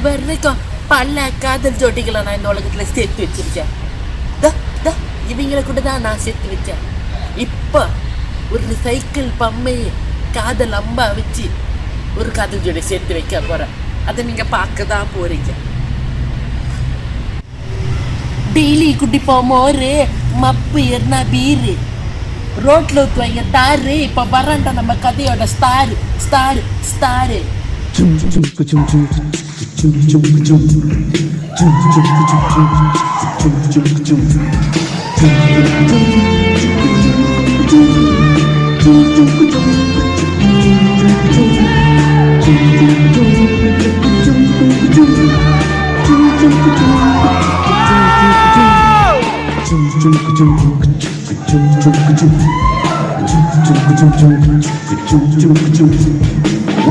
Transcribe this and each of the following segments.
வரைக்கும் பல காதல் ஜோட்டிகளை நான் இந்த உலகத்துல சேர்த்து வச்சிருக்கேன். இவங்களை கூட தான் நான் சேர்த்து வச்சேன். இப்போ ஒரு சைக்கிள் பம்மையை காதல் அம்பா வச்சு ஒரு காதல் ஜோடி சேர்த்து வைக்க போறேன். அதை நீங்க பார்க்க தான் போறீங்க. டெய்லி குடிப்போம் மோரு, மப்பு எர்னா பீரு, ரோட்ல ஊத்துவாங்க தாரு. இப்ப வரான்டா நம்ம கதையோட ஸ்டாரு ஸ்டாரு ஸ்டாரு.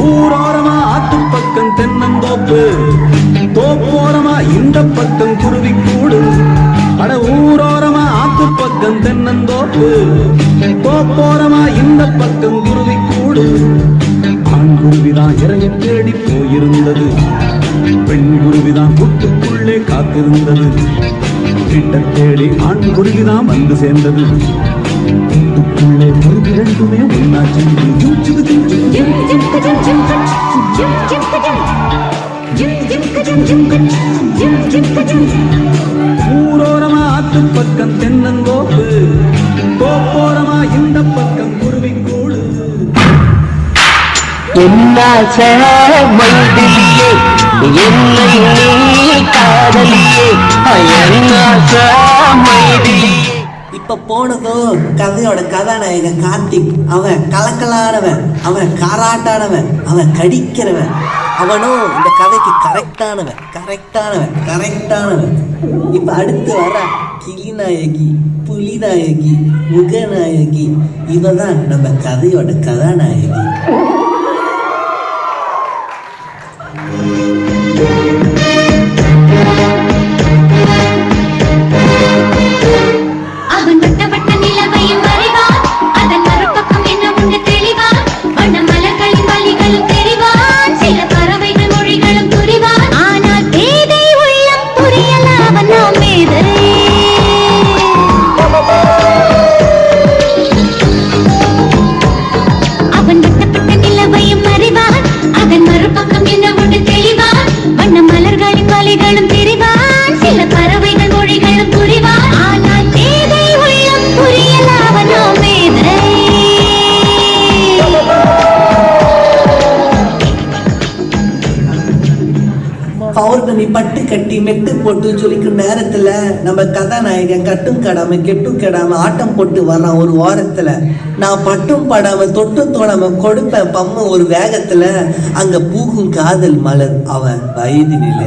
ஊரோரமா ஆத்து பக்கம் தென்னந்தோப்பு, தோப்போரமா இந்த பக்கம் குருவி கூடு. அட ஊரோரமா ஆத்து பக்கம் தென்னந்தோப்பு, தோப்போரமா இந்த பக்கம் குருவி கூடு. ஆண் குருவிதான் இறைய தேடி போயிருந்தது, பெண் குருவிதான் கூட்டுக்குள்ளே காத்திருந்தது. கிட்ட தேடி ஆண் குருவிதான் வந்து சேர்ந்தது. கூட்டுக்குள்ளே குருவி ரெண்டுமே ஒன்னாச்சு. ஊரோரமா ஆத்து பக்கம் தென்னந்தோப்பு, தோப்போரமா இந்த பக்கம் குருவி கூடு. இப்ப போனதோ கதையோட கதாநாயகன் கார்த்திக். அவன் கலக்கலானவன், அவன் காராட்டானவன், அவன் கடிக்கிறவன். அவனும் இந்த கதைக்கு கரெக்டானவன். இப்ப அடுத்து வர கிளிநாயகி, புலிநாயகி, முகநாயகி, இவதான் நம்ம கதையோட கதாநாயகி. பௌர்ணமி பட்டு கட்டி மெட்டு போட்டு சொல்லிக்கும் நேரத்துல நம்ம கதாநாயகன் கட்டும் கடாம கெட்டும் கெடாம ஆட்டம் போட்டு வர்றான். ஒரு ஓரத்துல நான் பட்டும் படாம தொட்டும் தோடாம கொடுப்பேன் பம்ம ஒரு வேகத்துல. அங்க பூகும் காதல் மலர் அவன் வயதினில,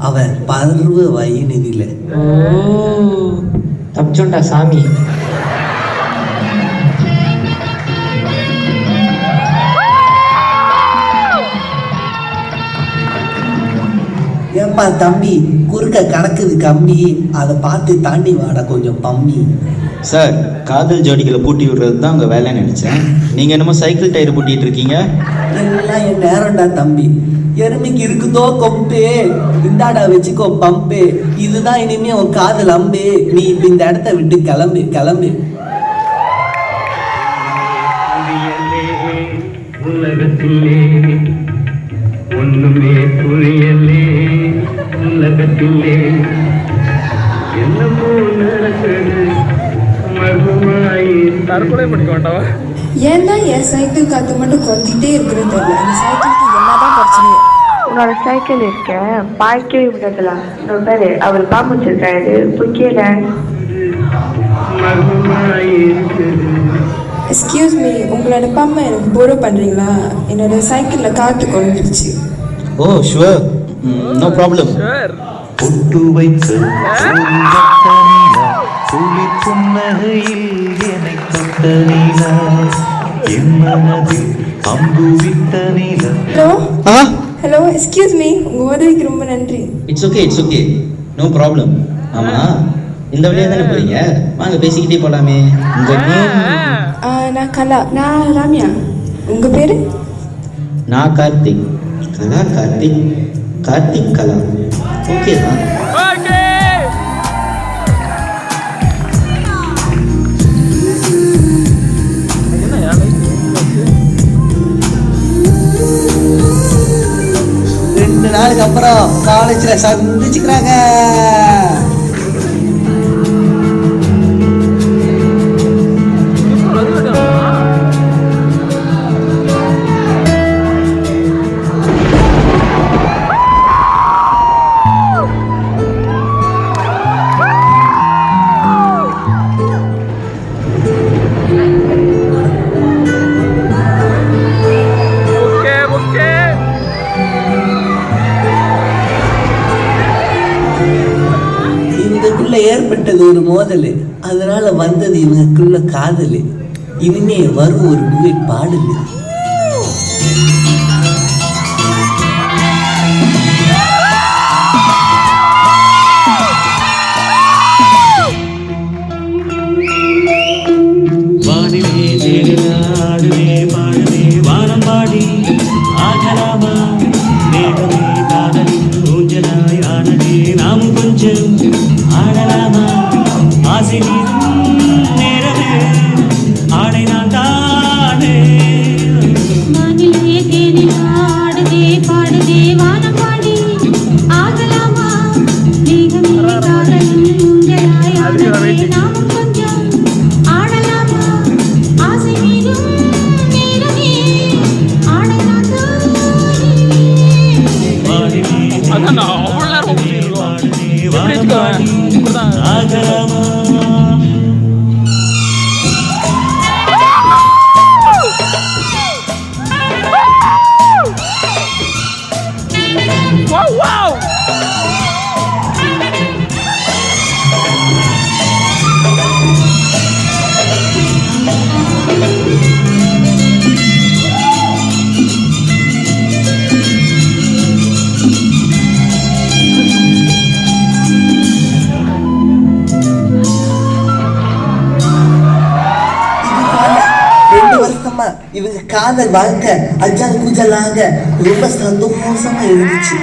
அவன் பருவ வயதினில. தப்பிச்சோண்டா சாமி. ஏப்பா தம்பி, குறுக்க கணக்குது கம்பி, அதை பார்த்து தாண்டி வாடா கொஞ்சம் பம்மி. சார், காதல் ஜோடிகளை பூட்டி விடுறது தான் உங்கள் வேலைன்னு நினச்சேன். நீங்கள் என்னமோ சைக்கிள் டயர் பூட்டிகிட்டு இருக்கீங்க. எல்லாம் என் நேரம்டா தம்பி. எருமைக்கு இருக்குதோ கொம்பு, இந்தாடா வச்சுக்கோ பம்பு. இதுதான் இனிமே உன் காதல் அம்பு. நீ இப்ப இந்த இடத்த விட்டு கிளம்பு. உலகத்திலே ஒண்ணுமே புரியலே, உலகத்திலே என்னமோ நடக்குது மர்மமாயி. தற்கொலை பண்ணிக்க மாட்டாவா? ஏன்னா என் சைக்கிள் காத்து மட்டும் குறைஞ்சிட்டே இருக்கிறது தெரியல. அந்த சைக்கிளுக்கு என்னதான் பிரச்சனை? உன்னோட சைக்கிள் இருக்க பாய்க்கவே விடலாம். இன்னொரு பேரு அவர் பாம்பு வச்சிருக்காரு, புக்கியல. எக்ஸ்கியூஸ் மீ, உங்களோட பம்மை எனக்கு போரோ பண்ணுறீங்களா? என்னோட சைக்கிளில் காற்று குறைஞ்சிருச்சு. Oh sure, no problem. பொட்டு வைத்த குளிர் புன்னகையில் என்னை தொட்ட நீலா, என் மனதில் அம்பு விட்ட நீலா. ஹலோ எக்ஸ்கியூஸ் மீ, உங்கள் உதவிக்கு ரொம்ப நன்றி. It's okay, no problem. ஆமாம், இந்த வழியாக தானே போறீங்க? வாங்க பேசிக்கிட்டே போகலாமே. உங்கள் நான் கலா. நான் ராமியா. உங்கள் பேர்? நான் கார்த்திக். கலா கார்த்திக். கார்த்திக் கலா ஓகே தான். ரெண்டு நாளுக்கு அப்புறம் காலேஜ்ல சந்திச்சுக்கிறாங்க. இவங்களுக்குள்ள ஏற்பட்டது ஒரு மோதல், அதனால வந்தது இவங்களுக்குள்ள காதல். இனிமே வரும் ஒரு டுயட் பாடல். வானிலே தேடினாடுவே பாடுவே வானம் பாடி ஆகலாமா மேகமே காதலின் ஊஞ்சலாய் ஆனதே நாம் கொஞ்சம் ஆடலாமா ஆசை நேரமே ஆடை நான் தானே வானிலே தேடினாடுவே பாடுவே வானம் பாடி ஆகலாமா மேகமே காதலின் ஊஞ்சலாய் ஆனதே நாம் கொஞ்சம் ஆடலாமா ஆசை மீதும் நேரமே ஆடை நான் ஆகலாமா இவங்க காதல் வாழ்க்கை அஜால் குஜலாக ரொம்ப சந்தோஷமா இருந்துச்சு.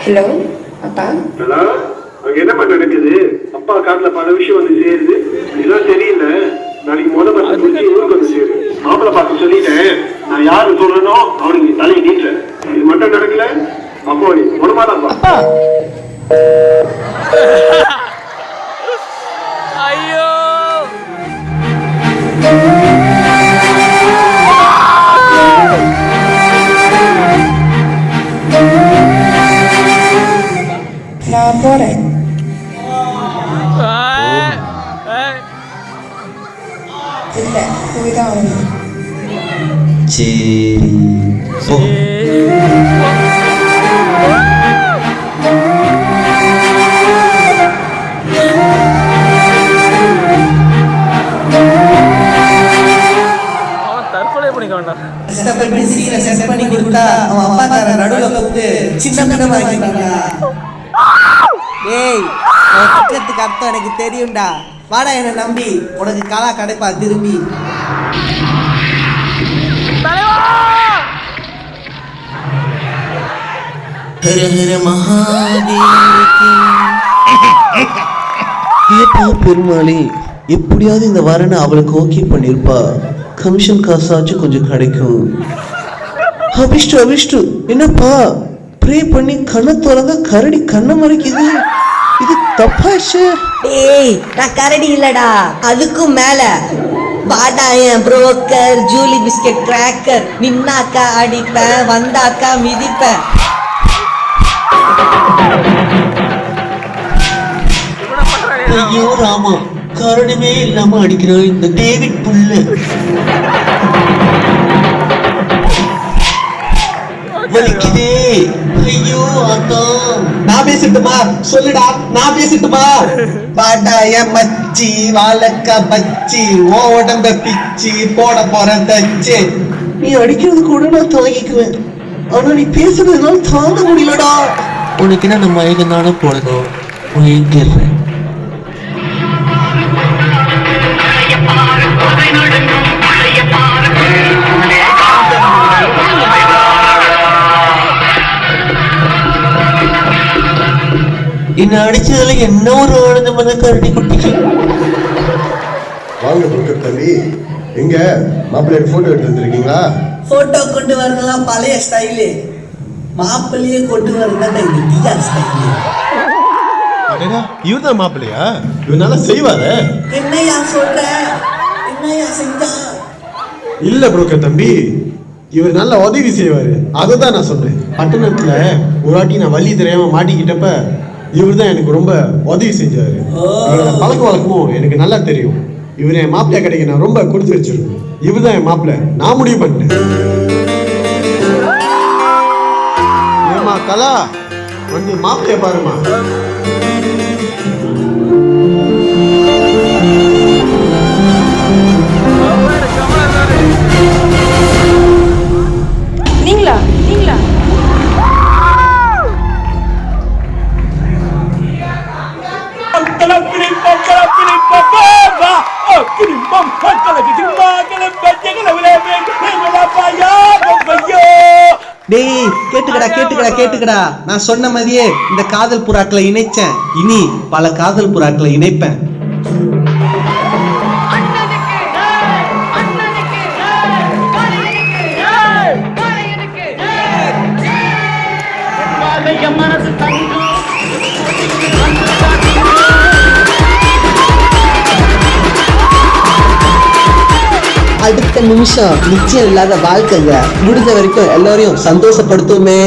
ஹலோ அப்பா. ஹலோ, அங்க என்னப்பா நடக்குது? அப்பா காட்டுல பல விஷயம் வந்து சேருது. இதெல்லாம் சரியில்லை. நாளைக்கு முதல்ல ஊருக்கு வந்து சேரு. மாப்பிள்ள பார்த்து சொல்லிட்டேன். நான் யாரு சொல்றேனோ அவனுக்கு தலையை நீட்டுற. இது மட்டும் நடக்கல அப்போ நீ உடம்பாதான்ப்பா. ஐயோ நான் போறேன். இல்லை போய்தான் ஆகணும். சரி போ. தற்கொலை பண்ணிக்க வேண்டாம். கஷ்டப்பட்டு சீனை செட் பண்ணி கொடுத்தா அவன் அப்பா தார நடுவில் வந்து சின்ன கண்ணமாக்கிட்டாங்க. ஏய், உன் பக்கத்துக்கு அர்த்தம் எனக்கு தெரியும்டா. வாடா, என்னை நம்பி உனக்கு கலா கிடைப்பா திரும்பி. ஹர ஹர மகாதேவனுக்கு. ஏப்பா பெருமாளே, எப்படியாவது இந்த வரனை அவளுக்கு ஓகே பண்ணிருப்பா, கமிஷன் காசாச்சும் கொஞ்சம் கிடைக்கும். அபிஷ்டு என்னப்பா ப்ரே பண்ணி கண்ணை திறந்தா கரடி கண்ணை மறைக்குது, இது தப்பாச்சு. ஏய், நான் கரடி இல்லடா, அதுக்கும் மேல வாடா என் புரோக்கர் ஜூலி பிஸ்கெட் கிராக்கர். நின்னாக்கா அடிப்பேன், வந்தாக்கா மிதிப்பேன். ஐயோ ராமா, காரணமே இல்லாம அடிக்கிற இந்த டேவிட் புல்ல. வலிக்குதே, ஐயோ ஆத்தா. நான் பேசிட்டுமா? சொல்லுடா, நான் பேசிட்டுமா? பாடா என் மச்சி வாழக்கா பச்சி, ஓ உடம்ப பிச்சி போட போற தச்சு. நீ அடிக்கிறது கூட நான் தாங்கிக்குவேன், ஆனா நீ பேசுறதுனால தாங்க முடியலடா. உனக்கு என்ன நம்ம மயக்கந்தானே போடணும், மயங்கிடுறேன். என்ன அடிச்சதுல என்ன ஒரு ஆனந்தம் அந்த கரடி குட்டிக்கு. வாங்க புரோக்கர் தம்பி, எங்க மாப்பிள்ளையோட போட்டோ எடுத்து வந்திருக்கீங்களா? போட்டோ கொண்டு வரலாம் பழைய ஸ்டைலு, மாப்பிள்ளையே கொண்டு வரதான் இந்த டிஆர் ஸ்டைலு. இவர் தான் மாப்பிள்ளையா? இவர் நல்லா செய்வாரு. என்னையா சொல்ற, என்னையா செஞ்சா? இல்ல புரோக்கர் தம்பி, இவர் நல்ல உதவி செய்வாரு, அதுதான் நான் சொன்னேன். பட்டணத்துல ஒரு வாட்டி நான் வழி தெரியாம மாட்டிக்கிட்டப்ப இவர் தான் எனக்கு ரொம்ப உதவி செஞ்சாரு. இவரோட பழக்க வழக்கமும் எனக்கு நல்லா தெரியும். இவர் என் மாப்பிள்ளைய கிடைக்க நான் ரொம்ப கொடுத்து வச்சிருக்கேன். இவர் தான் என் மாப்பிள்ளை, நான் முடிவு பண்ணிட்டேன். ஏமா கலா, வந்து மாப்பிள்ளைய பாருமா. நீங்களா நீங்களா டேய் கேட்டுக்கடா, நான் சொன்ன மாதிரியே இந்த காதல் புறாக்களை இணைச்சேன், இனி பல காதல் புறாக்களை இணைப்பேன். அடுத்த நிமிஷம் நிச்சயம் இல்லாத வாழ்க்கைங்க, முடிஞ்ச வரைக்கும் எல்லாரையும் சந்தோஷப்படுத்துமே.